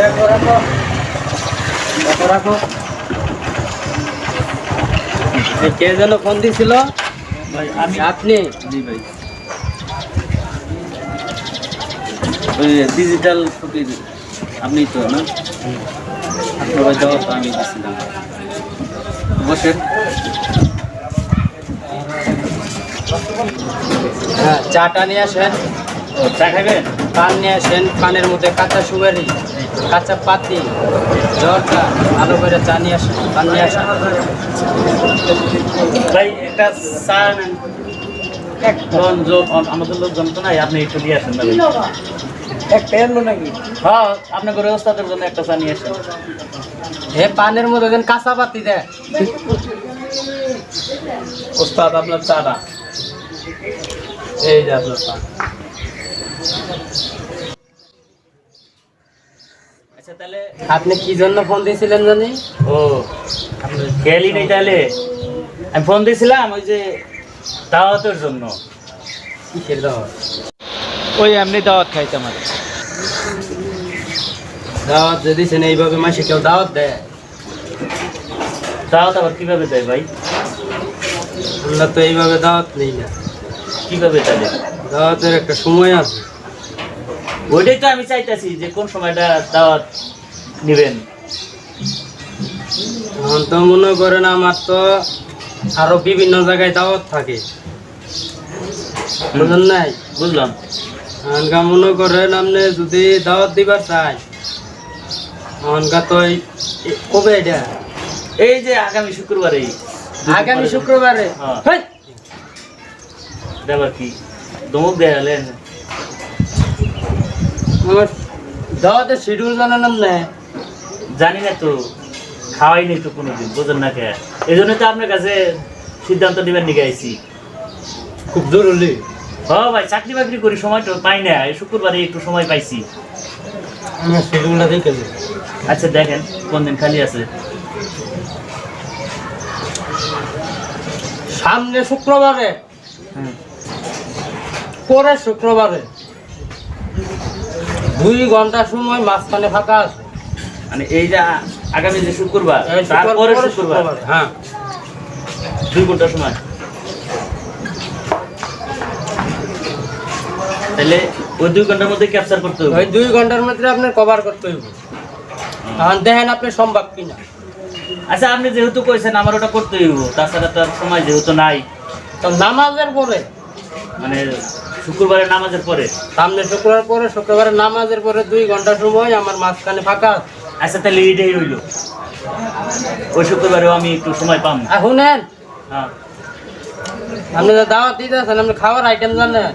রাখো রাখো রাখো রাখো। কে যেন ফোন দিছিল? ভাই আমি। আপনি? জি ভাই, ওই ডিজিটাল ফকির আপনি তো না? আপনার যাওয়া তো আমি দিচ্ছিলাম। বসেন। হ্যাঁ, চাটা নিয়ে আসেন। ও, চা খাবেন? পান নিয়ে আসেন, পানের মধ্যে কাঁচা সুপারি, কাঁচা পাতি, জর্দা, ভালো করে চা নিয়ে আসেন, পান নিয়ে আসেন। ভাই একটা চা নেন। আমাদের লোকজন তো নাই, আপনি একটু দিয়ে আসেন না ভাই। একটা এলো নাকি? হ্যাঁ, আপনার ঘরে ওস্তাদের জন্য একটা চা নিয়ে আসেন। হে, পানের মধ্যে দেন কাঁচা পাতি দেয়। ওস্তাদ আপনার চাটা। এই যে আপনার পান। আচ্ছা তাহলে আপনি কি জন্য ফোন দিয়েছিলেন জানি? ও, আপনি খেয়ালই নেই তাহলে? আমি ফোন দিয়েছিলাম ওই যে দাওয়াতের জন্য। কিসের দাওয়াত? ওই এমনি দাওয়াত খাইতাম আর। দাওয়াত যদি দিয়েছেন, এইভাবে মাসে কেউ দাওয়াত দেয়? দাওয়াত আবার কিভাবে দেয় ভাই? আমরা তো এইভাবে দাওয়াত নেই না। কিভাবে তাহলে? দাওয়াতের একটা সময় আছে। ওইটাই তো আমি চাইতেছি যে কোন সময়টা দাওয়াত নেবেন। এখন তো মনে করেন আমার তো আরো বিভিন্ন জায়গায় দাওয়াত থাকে, বুঝলেন নাই? বুঝলাম। এখনকার মনে করেন আপনি যদি দাওয়াত দিবার চাই, এখনকার তো কবে এটা? এই যে আগামী শুক্রবারে। আগামী শুক্রবারে? হ্যাঁ। হেই! দেবার কি দমক দেয়ালেন? আমার দাওয়াতের শিডিউল জানালাম না। জানি না তো, খাওয়াই নেই তো কোনোদিন, বোঝেন না কে? এই জন্য তো আপনার কাছে সিদ্ধান্ত নেবেন নিয়ে আইছি। খুব জরুরি। হ্যাঁ ভাই, চাকরি বাকরি করি, সময় তো পাই না। এই শুক্রবারে একটু সময় পাইছি। আমার শিডিউলটা দেখে দিন। আচ্ছা দেখেন কোন দিন খালি আছে। সামনে শুক্রবারে, হুম। পরে শুক্রবারে 2 ঘন্টা সময় মাঝখানে ফাঁকা আছে। মানে এই যে আগামী যে শুক্রবার, এই তারপরে পরে শুক্রবার, হ্যাঁ। 2 ঘন্টা সময়। তাহলে ওই 2 ঘন্টার মধ্যে ক্যাপচার করতে হবে। ওই 2 ঘন্টার মধ্যে আপনার কভার করতে হইব। এখন দেখেন আপনি সম্ভব কিনা। আচ্ছা আপনি যেহেতু কইছেন আমার ওটা করতে হইব, তাছাড়া তো আর সময় যেহেতু নাই। তো নামাজের পরে, মানে শুক্রবারের নামাজের পরে। সামনে শুক্রবার পরে, শুক্রবারের নামাজের পরে 2 ঘন্টা সময় আমার মাঝখানে ফাঁকা আছে। আচ্ছা তাহলে এইটাই রইল, ওই শুক্রবারেও আমি একটু সময় পাম। আর শুনেন, হ্যাঁ আপনি যে দাওয়াত দিতে আছেন, আপনি খাওয়ার আইটেম জানেন?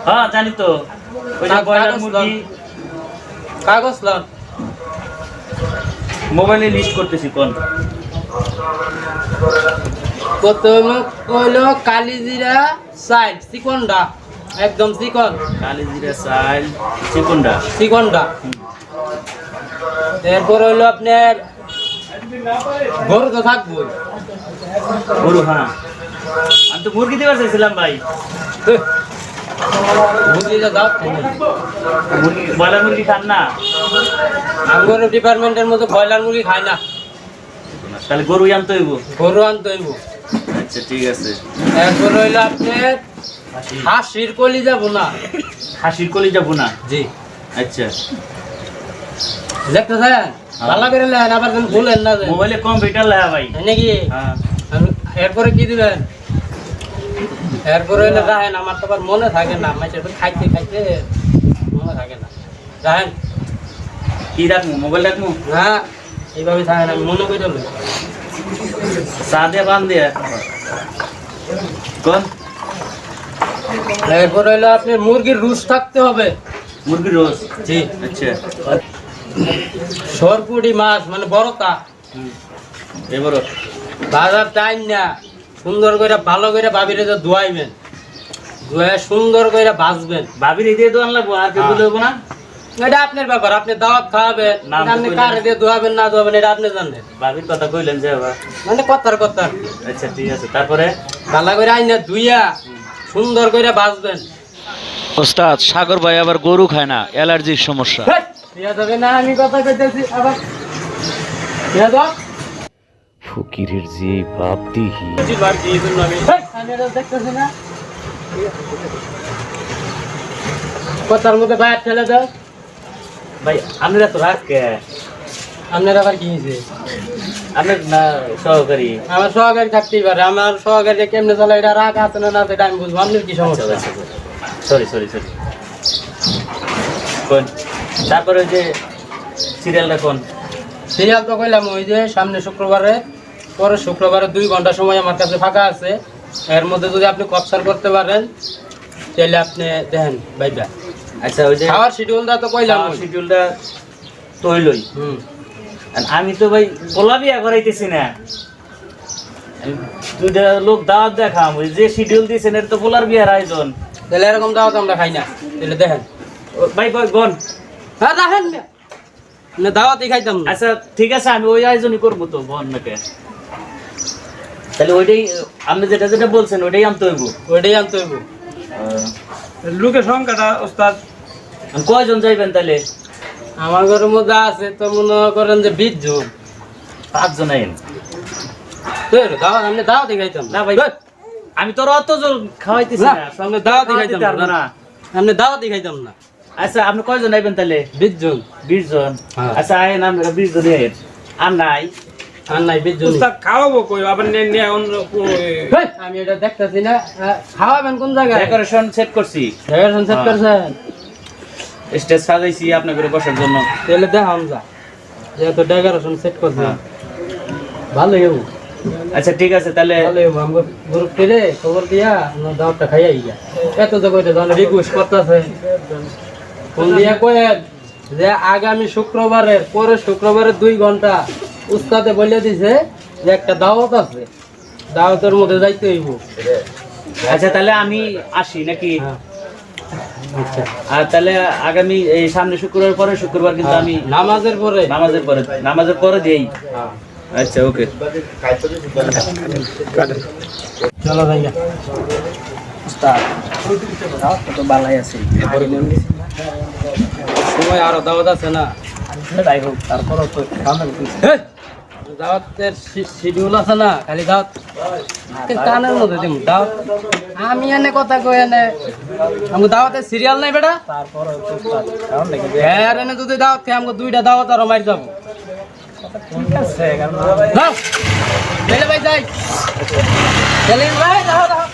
হ্যাঁ জানি তো। ওই যে ব্রয়লার কাগজ মুরগি। কাগজ লন। মোবাইলে লিস্ট করতেছি কোন। প্রথমে কইলো কালিজিরা চাল চিকনডা, একদম চিকন কালি জিরা চাল চিকনটা। চিকনডা। এরপর হইলো আপনার গরু তো থাকবো। গরু, হ্যাঁ আমি তো মুরগি দিবার চাইছিলাম ভাই। মুরগিটা দাও। মুরগি, ব্রয়লার মুরগি খান না? আমার ডিপার্টমেন্টের মধ্যে ব্রয়লার মুরগি খায় না, তাহলে গরু আনতে হইব। গরু আনতে হইব। আচ্ছা ঠিক আছে। এরপর হইলো আপনার হাঁসির কলি যাবো না। হাসির কলিজা ভুনা। জি, আচ্ছা দেখতে থাকেন, ভালো করে লেন, আবার যেন ভুলেন না যে। মোবাইলে কম্পিউটার লাগা ভাই। নাকি? হ্যাঁ এরপরে কি দিবেন? এরপরে হইলো রাহেন, আমার তো আবার মনে থাকে না, মাইসের খাইতে খাইতে মনে থাকে না। রাহেন, কি রাখবো? মোবাইল রাখবো? হ্যাঁ এইভাবে থাকেন, আমি মনে করি দেবো। চা দিয়ে বান দিয়ে কোন। এরপর হইলো আপনি মুরগির রুস থাকতে হবে। মুরগির রোজ। জি, আচ্ছা সরপুটি মাছ মানে বড়টা, এবার বাজার টাইম না, সুন্দর করে ভালো করে ভাবিরে তো ধোয়াইবেন, ধোয়া সুন্দর করে ভাজবেন। ভাবির এই দিয়ে দোয়ান লাগবো, আর কেউ হ্যাঁ। দেবো না? এটা আপনার ব্যাপার, আপনি দাওয়াত খাওয়াবেন, নাম তো আপনি কইলেন। কারে দিয়ে ধোয়াবেন না ধোয়াবেন এটা আপনি জানেন। ভাবির কথা কইলেন যে আবার। মানে কথার কথা। আচ্ছা ঠিক আছে, তারপরে ভালো করে আইনা ধুইয়া সুন্দর করে ভাজবেন। ওস্তাদ, সাগর ভাই আবার গরু খায় না, অ্যালার্জির সমস্যা। হেৎ! দিয়া যাবে না, আমি কথা কইতেছি আবার দিয়া দাও। ফকিরের যে বাপ দিহি আমি এটা দেখতেছি না, কথার মধ্যে বাইরে ঠেলে দাও। ভাই আপনারা তো রাখ কে আপনার আবার কি হয়েছে? আপনার না সহকারী আমার সহকারী থাকতেই পারে, আমার সহকারী কেমনে চলে এটা রাগ আছে না না সেটা আমি বুঝবো। আপনার কি সমস্যা? সরি সরি সরি কোন তারপরে ওই যে সিরিয়ালটা কোন সিরিয়াল তো কইলাম ওই যে সামনে শুক্রবারে, পরে শুক্রবারে 2 ঘন্টা সময় আমার কাছে ফাঁকা আছে, এর মধ্যে যদি আপনি কপসার করতে পারেন তাহলে আপনি দেখেন ভাইবা। আচ্ছা ওই যে খাওয়ার শিডিউলটা তো কইলাম ওই। শিডিউলটা তো হইলই হুম, আর আমি তো ভাই পোলা বিয়া করাইতেছি না, দুইটা লোক দাওয়াত দেখাম ওই যে শিডিউল দিয়েছেন এটা তো পোলার বিয়ার আয়োজন। তাহলে এরকম দাওয়াত আমরা খাই না, তাহলে দেখেন। ভাই ভাই বোন হ্যাঁ দেখেন না, দাওয়াতই খাইতাম না। আচ্ছা ঠিক আছে আমি ওই আয়োজনই করবো তো বোন নাকি, তাহলে ওইটাই আপনি যেটা যেটা বলছেন ওইটাই আনতে হইব। ওইটাই আনতে হইব। লোকের সংখ্যাটা ওস্তাদ কয়জন যাইবেন তাহলে? আমার ঘরের মধ্যে আছে তো মনে করেন যে 20 জন। 5 জন আইন দাওয়াত আপনি দাওয়াতই খাইতাম না ভাই, আমি তোর অত জোর খাওয়াইতেছি না, না, সামনে দাওয়াতই খাওয়াইতে খাইতাম পারবো না, না। আপনি দাওয়াতই খাইতাম না। আচ্ছা আপনি কয়জন আইবেন তাহলে? 20 জন। 20 জন। হ্যাঁ। আচ্ছা আইন আমরা 20 জনই আইন। আর নাই আর নাই 20 জন। ওস্তাদ খাওয়াবো কই আবার নিয়ে অন্য আমি এটা দেখতেছি না, খাওয়াবেন কোন জায়গায়? ডেকোরেশন সেট করছি, ডেকোরেশন সেট করছেন? স্টেজ সাজাইছি আপনাদের বসার জন্য। তাহলে দেখাম যা, যেহেতু ডেকোরেশন সেট করছে ভালো হইব। আচ্ছা ঠিক আছে তাহলে ভালো হইব, আমাকে গ্রুপ রে খবর দিয়া আমরা দাওয়াতটা খাইয়া গিয়া। এত তো কইতে জানো রিকোয়েস্ট করতেছে, ফোন দিয়া কয়ে যে আগামী শুক্রবারের পরে শুক্রবারে 2 ঘন্টা উস্তাদে বলে দিছে যে একটা দাওয়াত আছে, দাওয়াতের মধ্যে যাইতে হইব। আচ্ছা তাহলে আমি আসি নাকি? হ্যাঁ, আচ্ছা। আর তাহলে আগামী এই সামনে শুক্রবার পরে শুক্রবার কিন্তু আমি নামাজের পরে। নামাজের পরে দেই। হ্যাঁ, আচ্ছা ওকে চলো ভাইয়া। তো ভালোই আছে সময় আরো দাওয়াত আছে না? যাই হোক তারপরও তো হেই! দাওয়াতের শিডিউল আছে না, খালি দাওয়াত কানের মধ্যে দিম দাওয়াত। আমি এনে কথা কই এনে আমগো দাওয়াতের সিরিয়াল নাই বেটা। তারপরও হ্যাঁ এনে যদি দাওয়াত খাই আমগো 2টা দাওয়াত আরো মারি যাব। ঠিক আছে যাও চলে ভাই যাই, চলে ভাই দাও দাও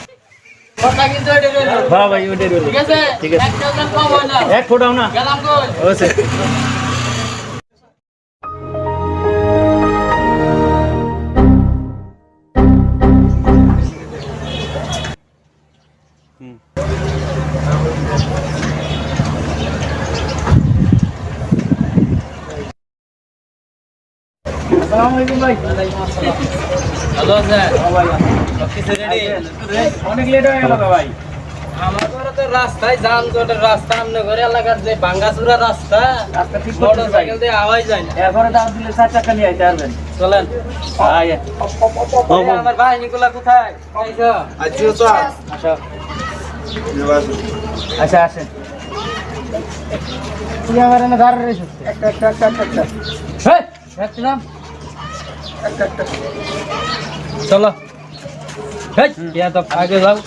কথা কিন্তু এটা রইল। হ্যাঁ ভাই ওটাই রইল। ঠিক আছে ঠিক আছে। একটা জন কম হয় না, এক ফোটাও না গেলাম কই? ওসে আসসালামু আলাইকুম ভাই। ভালো আছেন? সব কিছু রেডি? অনেক লেট হয়ে গেল তো ভাই। আমার ঘরে তো রাস্তায় যানজটের রাস্তা, আপনার ঘরে এলাকার যে ভাঙ্গাচুরা রাস্তা, রাস্তা ঠিক করতে মোটর চাই। সাইকেল দিয়ে আওয়াজ যায় না। এরপরে দাও দিলে 4 টাকা নিয়ে আইতে পারবেন। চলেন। আয় এই যে আমার বাহিনীগুলা কোথায়? আইসো। আসো। আচ্ছা আসেন। তুই আমার এনে দাঁড়িয়ে রয়েছিস। হেই, দেখছিলাম। চলো। হেই, ইয়া তো আগে যাও।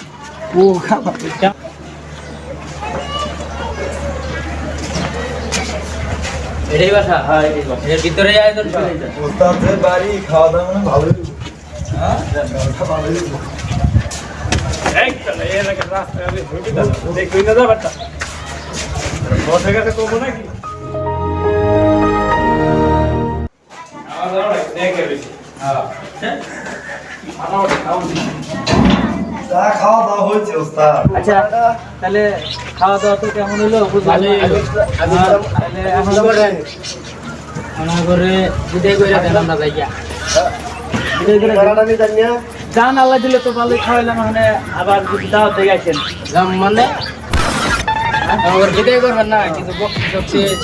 এটাই বাসা? হ্যাঁ এই বস। এর ভিতরে আয়োজন সব? ওস্তাদের বাড়ি খাওয়া দাওয়া মানে ভালোই ভালোই এই চলে এর আগে রাস্তা আমি ছুটি দাও দেখুই না যাবারটা বসে গেছে কমো নাকি আমার দেখে বেশি চা খাওয়া দাওয়া হয়েছে ওস্তাদ। আচ্ছা তাহলে খাওয়া দাওয়া তো কেমন হলো বুঝলাম। তাহলে এখন করেন। আমার ঘরে বিদায় করে দেন, আমরা যাই গিয়া। জান আল্লাহ দিলে তো ভালোই খাওয়াইলাম, মানে আবার যদি দাওয়াত দিয়ে গেছেন যাম মানে আমার বিদায় করবেন না, কিন্তু বকশিস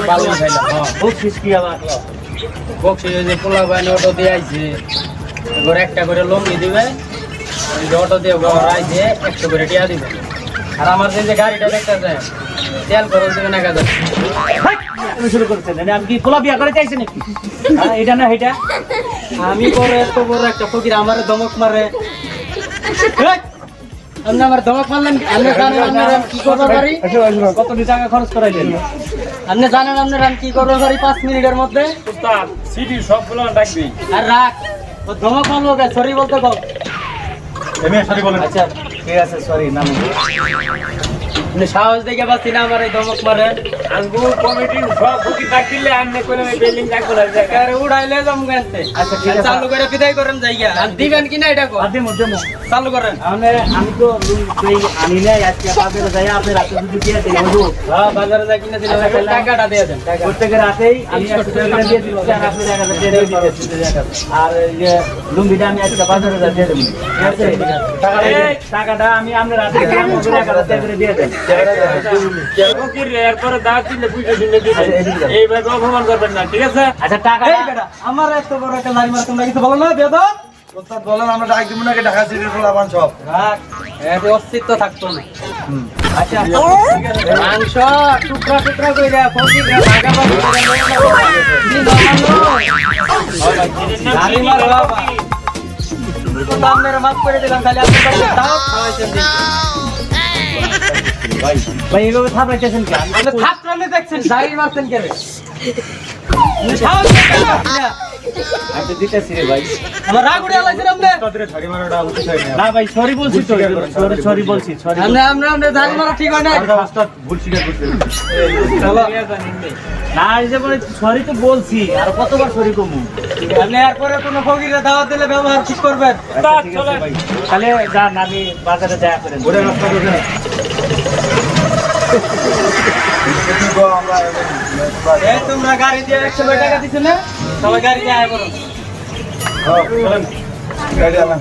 ভালো খাইলাম। বকশিস কি আবার? বকশিস যে পোলা বাইনে অটো দিয়ে আইছে, এবার একটা করে লঙ্গি দিবে, ওই যে অটো দিয়ে ঘর আইছে 100 করে টিয়া দিবে। আর আমার যে গাড়িটা দেখতেছে তেল খরচ দেবে 1000। তুমি শুরু করছেন আমি কি পোলা বিয়া করে চাইছি নাকি এটা না এটা আমি বড় এত বড় একটা ফকির আমারে ধমক মারে। আপনি আমার ধমক মারলেন, আপনি জানেন আপনারা কি করবো পারি? কত টাকা খরচ করাইলেন আপনি জানেন আপনারা কি করবো পারি 5 মিনিটের মধ্যে? উস্তাদ সিটি সবগুলো ডাকবি আর রাখ ও ধমক মারলো কে? সরি বলতে কও। এমনি সরি বলেন। আচ্ছা ঠিক আছে সরি নাম আপনি সাহস দেখে পাচ্ছি না আমার এই ধমক মারে। আঙ্গুল কমিটির সব বুকি ডাক দিলে আননে করে বিল্ডিং ডাকবো না জায়গা আরে উড়াইলে যাম গানতে। আচ্ছা, ঠিক আছে। চালু করে বিদায় করেন জায়গা। আর দিবেন কি না এটা কো? আদে মধ্যে চালু করেন। আমি তো আনি নাই আজকে বাজারে যাই আপনি রাতে যদি দিয়ে দিন হবো হ্যাঁ বাজারে যা কিনে দিলে টাকাটা দিয়ে দেন। প্রত্যেকের রাতেই আমি 100 টাকা দিয়ে দিচ্ছি আর আপনি 1000 দিয়ে দিচ্ছি আর এই যে লুঙ্গিটা আমি আজকে বাজারে যা দিয়ে দেব ঠিক আছে টাকাটা আমি আপনার রাতে 1000 টাকা করে দিয়ে দেন ফকির এরপরে দাঁত দিলে বুঝে শুনে দিবেন এইভাবে অপমান করবেন না ঠিক আছে আচ্ছা টাকা এই বেটা আমার এত বড় একটা লাইন মারা তোমরা কিছু বলো না বেদব? ওস্তাদ বলেন আমরা ডাক দিব নাকি ঢাকা সিটির পোলাপান সব। রাখ এত অস্তিত্ব থাকতো না। আচ্ছা মাংস টুকরা টুকরা কইরা ফকির ভাগা ভাগি গাড়ি মার বাবা তো দামের মাফ করে দিলাম তাহলে আপনি বাড়িতে দাও খাওয়াইছেন দিন। ভাই এইভাবে থাপাইতেছেন কি আপনি থাপড়ালে দেখছেন গাড়ি মারছেন কেন? সাহস দেখেন না। আমি দিতেছি রে ভাই আমার রাগ উড়ে আলাইছেন আপনি। ওস্তাদের ঝাড়ি মারাটা উচিত হয় না। না ভাই সরি বলছি তো সরি বলছি সরি আমরা ধান মারা ঠিক হয় না। ওস্তাদ ভুল স্বীকার করতে। চলো না এই যে বলে সরি তো বলছি আর কতবার সরি কমু আপনি এরপরে কোনো ফকিরে দাওয়াত দিলে ব্যবহার ঠিক করবেন। উস্তাদ চলে তাহলে যান আমি বাজারে যাই করেন ওরে রাস্তা করবে না। আমরা এই তোমরা গাড়ি দিয়ে 100 টাকা দিছো না? সবাই গাড়ি দিয়ে আয় করো। গাড়ি আলাম।